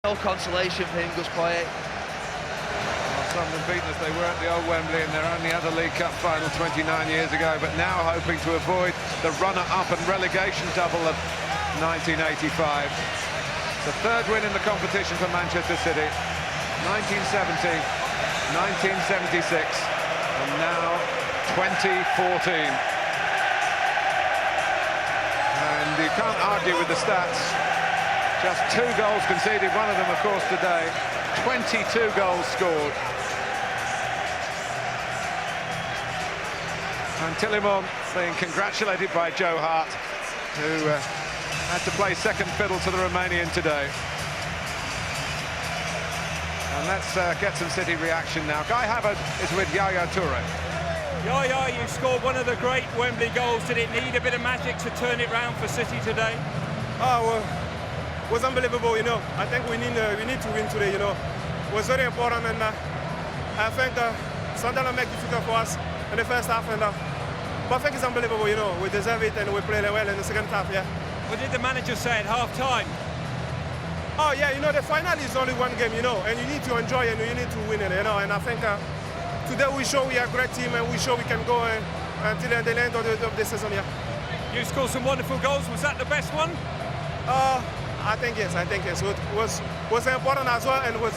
No consolation for him, Gus Poyet. Sunderland beaten as they were at the old Wembley in their only other League Cup final 29 years ago, but now hoping to avoid the runner-up and relegation double of 1985. The third win in the competition for Manchester City. 1970, 1976, and now 2014. And you can't argue with the stats. Just 2 goals conceded, one of them, of course, today. 22 goals scored. And Tillemont being congratulated by Joe Hart, who had to play second fiddle to the Romanian today. And let's get some City reaction now. Guy Havard is with Yaya Toure. Yaya, you scored one of the great Wembley goals. Did it need a bit of magic to turn it round for City today? Oh, well, it was unbelievable, you know. I think we need to win today, you know. It was very important, and I think Sunderlan made it difficult for us in the first half, and but I think it's unbelievable, you know. We deserve it, and we played well in the second half, yeah. What did the manager say at half-time? Oh, yeah, you know, the final is only one game, you know, and you need to enjoy it, and you need to win it, you know. And I think today we show we are a great team, and we show we can go until the end of the season, yeah. You scored some wonderful goals. Was that the best one? I think yes. It was important as well, and it was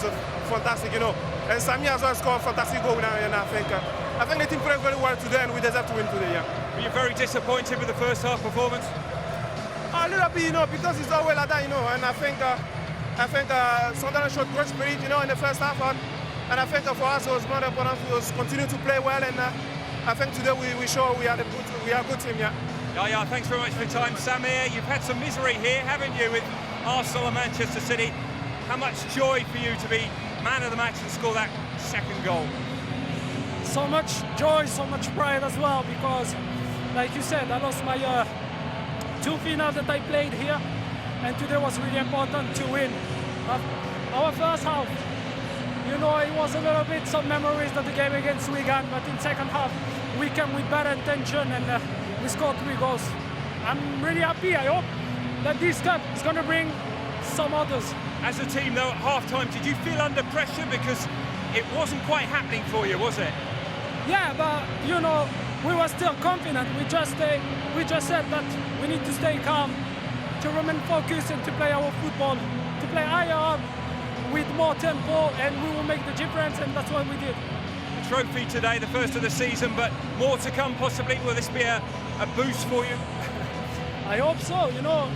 fantastic, you know. And Sami as well scored a fantastic goal now, and I think the team played very well today, and we deserve to win today, yeah. Were you very disappointed with the first half performance? A little bit, you know, because it's all well like that, you know. And I think Sunderland showed great spirit, you know, in the first half, and I think for us it was more important to continue to play well, and I think today we show we are a good team, yeah. Yeah, thanks very much for your time, Samir. You've had some misery here, haven't you, with Arsenal and Manchester City? How much joy for you to be man of the match and score that second goal? So much joy, so much pride as well, because, like you said, I lost my 2 finals that I played here, and today was really important to win. Our first half, you know, it was a little bit some memories of the game against Wigan, but in second half, we came with better intention, and we scored 3 goals. I'm really happy. I hope that this cup is going to bring some others. As a team, though, at half-time, did you feel under pressure? Because it wasn't quite happening for you, was it? Yeah, but, you know, we were still confident. We just said that we need to stay calm, to remain focused, and to play our football, to play higher up with more tempo, and we will make the difference, and that's what we did. Trophy today, the first of the season, but more to come possibly. Will this be a boost for you? I hope so, you know.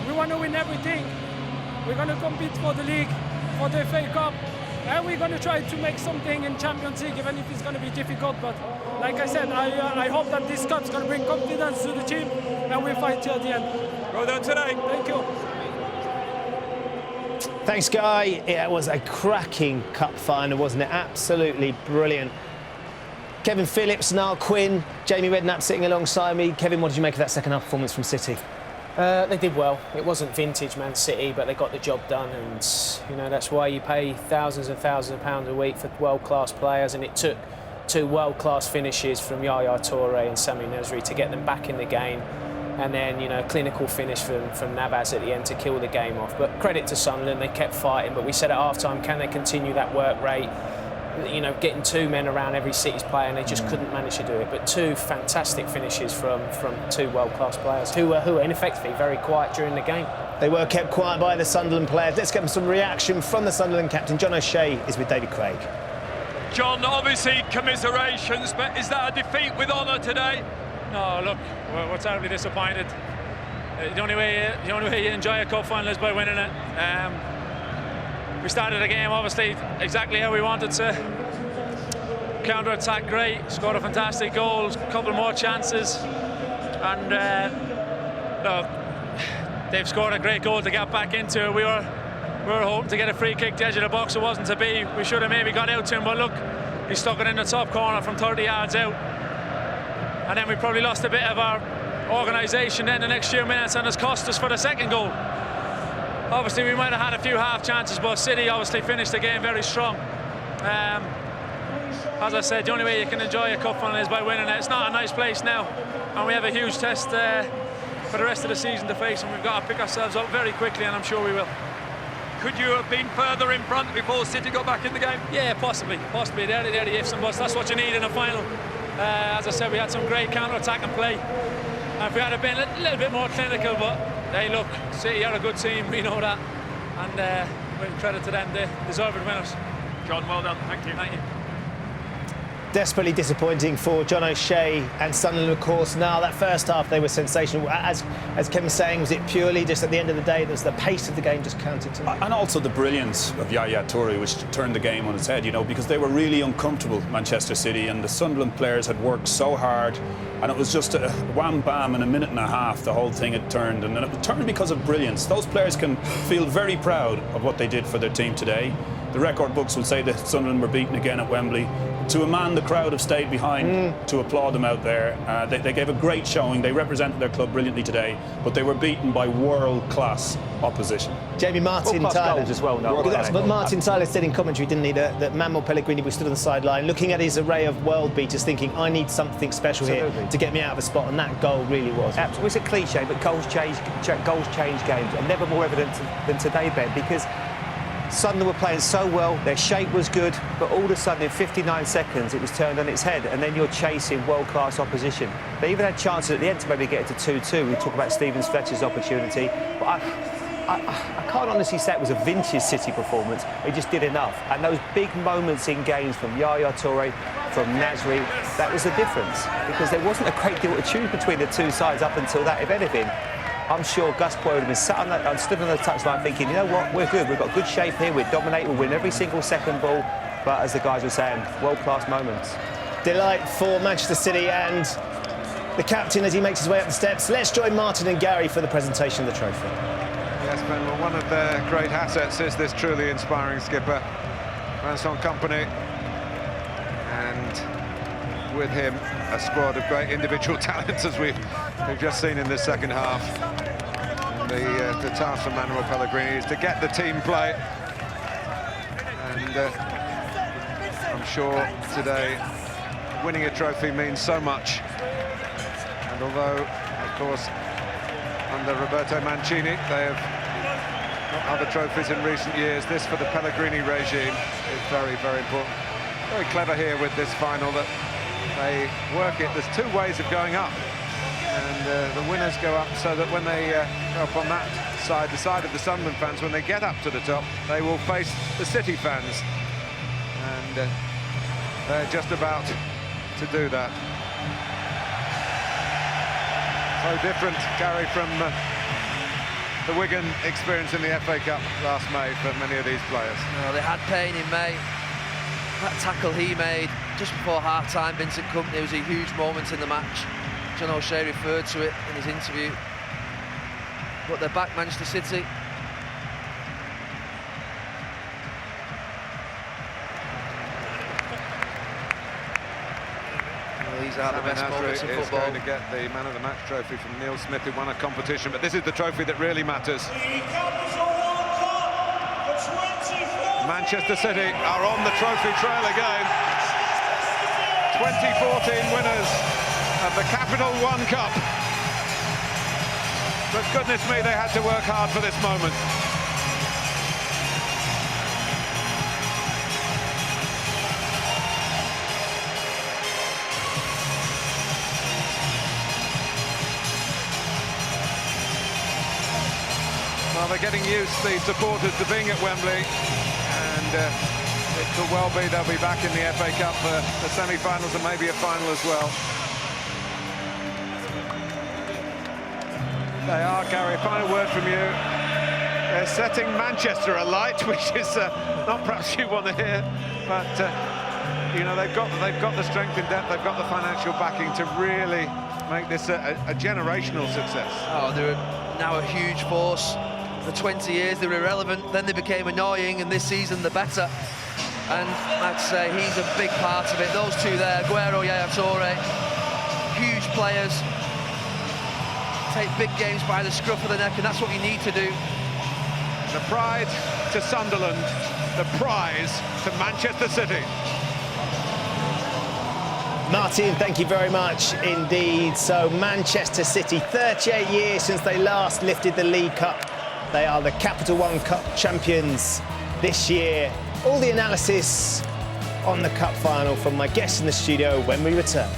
We want to win everything. We're going to compete for the league, for the FA Cup, and we're going to try to make something in Champions League, even if it's going to be difficult. But like I said, I hope that this cup's going to bring confidence to the team, and we'll fight till the end. Well done today. Thank you. Thanks, Guy. It was a cracking cup final, wasn't it? Absolutely brilliant. Kevin Phillips, Niall Quinn, Jamie Redknapp sitting alongside me. Kevin, what did you make of that second half performance from City? They did well. It wasn't vintage Man City, but they got the job done, and you know that's why you pay thousands and thousands of pounds a week for world-class players, and it took 2 world-class finishes from Yaya Toure and Sami Nasri to get them back in the game. And then, you know, clinical finish from Navas at the end to kill the game off. But credit to Sunderland, they kept fighting. But we said at half-time, can they continue that work rate? You know, getting 2 men around every City's player, and they just couldn't manage to do it. But 2 fantastic finishes from 2 world-class players who were ineffectively very quiet during the game. They were kept quiet by the Sunderland players. Let's get some reaction from the Sunderland captain. John O'Shea is with David Craig. John, obviously commiserations, but is that a defeat with honour today? No, look, we're terribly disappointed. The only way you enjoy a cup final is by winning it. We started the game obviously exactly how we wanted to. Counter-attack great, scored a fantastic goal, a couple more chances, and they've scored a great goal to get back into it. We were hoping to get a free kick to the edge of the box. It wasn't to be. We should have maybe gone out to him, but look, he stuck it in the top corner from 30 yards out. And then we probably lost a bit of our organisation in the next few minutes, and it's cost us for the second goal. Obviously, we might have had a few half chances, but City obviously finished the game very strong. As I said, the only way you can enjoy a cup final is by winning it. It's not a nice place now, and we have a huge test for the rest of the season to face, and we've got to pick ourselves up very quickly, and I'm sure we will. Could you have been further in front before City got back in the game? Yeah, possibly. They're the ifs and buts. That's what you need in a final. As I said, we had some great counter-attacking play. And if we had been a little bit more clinical, but hey, look, City are a good team, we know that. And with credit to them, they deserved winners. John, well done. Thank you. Thank you. Desperately disappointing for John O'Shea and Sunderland, of course. Now, that first half, they were sensational. As Kevin was saying, was it purely just at the end of the day, there's the pace of the game just counted to it? And also the brilliance of Yaya Toure, which turned the game on its head, you know, because they were really uncomfortable, Manchester City, and the Sunderland players had worked so hard, and it was just a wham bam in a minute and a half, the whole thing had turned, and it turned because of brilliance. Those players can feel very proud of what they did for their team today. The record books will say that Sunderland were beaten again at Wembley. To a man, the crowd have stayed behind to applaud them out there. They gave a great showing. They represented their club brilliantly today, but they were beaten by world-class opposition. Jamie, Martin Tyler as well, no, but Martin Tyler said in commentary, didn't he, that Manuel Pellegrini was stood on the sideline looking at his array of world beaters, thinking, I need something special here to get me out of a spot, and that goal really was. Absolutely. It's a cliche, but goals change games, and never more evident than today, Ben, because Sunderland were playing so well, their shape was good, but all of a sudden in 59 seconds it was turned on its head, and then you're chasing world-class opposition. They even had chances at the end to maybe get it to 2-2. We talk about Stevens Fletcher's opportunity, but I can't honestly say it was a vintage City performance. They just did enough, and those big moments in games from Yaya Toure, from Nasri, that was the difference, because there wasn't a great deal to choose between the two sides up until that, if anything. I'm sure Gus Poyet would have been sat on that, stood on the touchline thinking, you know what, we're good, we've got good shape here, we're dominate, we'll win every single second ball. But as the guys were saying, world-class moments. Delight for Manchester City and the captain as he makes his way up the steps. Let's join Martin and Gary for the presentation of the trophy. Yes, Ben, well, one of their great assets is this truly inspiring skipper, Vincent Kompany. And with him, a squad of great individual talents, as we've just seen in this second half. The task for Manuel Pellegrini is to get the team play, and I'm sure today winning a trophy means so much. And although, of course, under Roberto Mancini they have got other trophies in recent years, this for the Pellegrini regime is very, very important. Very clever here with this final that they work it. There's two ways of going up, and the winners go up so that when they go up on that side, the side of the Sunderland fans, when they get up to the top, they will face the City fans, and they're just about to do that. So different, Gary, from the Wigan experience in the FA Cup last May for many of these players. No, they had pain in May. That tackle he made just before half-time, Vincent Kompany, was a huge moment in the match. John O'Shea referred to it in his interview. But they're back, Manchester City. Well, these are the best moments in football. Going to get the Man of the Match trophy from Neil Smith, who won a competition, but this is the trophy that really matters. Manchester City are on the trophy trail again. 2014 winners of the Capital One Cup. But goodness me, they had to work hard for this moment. Well, they're getting used, the supporters, to being at Wembley. And it could well be they'll be back in the FA Cup for the semi-finals and maybe a final as well. They are, Gary, a final word from you. They're setting Manchester alight, which is not perhaps you want to hear, but you know, they've got the strength and depth, they've got the financial backing to really make this a generational success. Oh, they're now a huge force. For 20 years they were irrelevant, then they became annoying, and this season they're better. And I'd say he's a big part of it. Those two there, Aguero, Yaya Toure, huge players, take big games by the scruff of the neck, and that's what you need to do. The pride to Sunderland, the prize to Manchester City. Martin, thank you very much indeed. So Manchester City, 38 years since they last lifted the League Cup. They are the Capital One Cup champions this year. All the analysis on the cup final from my guests in the studio when we return.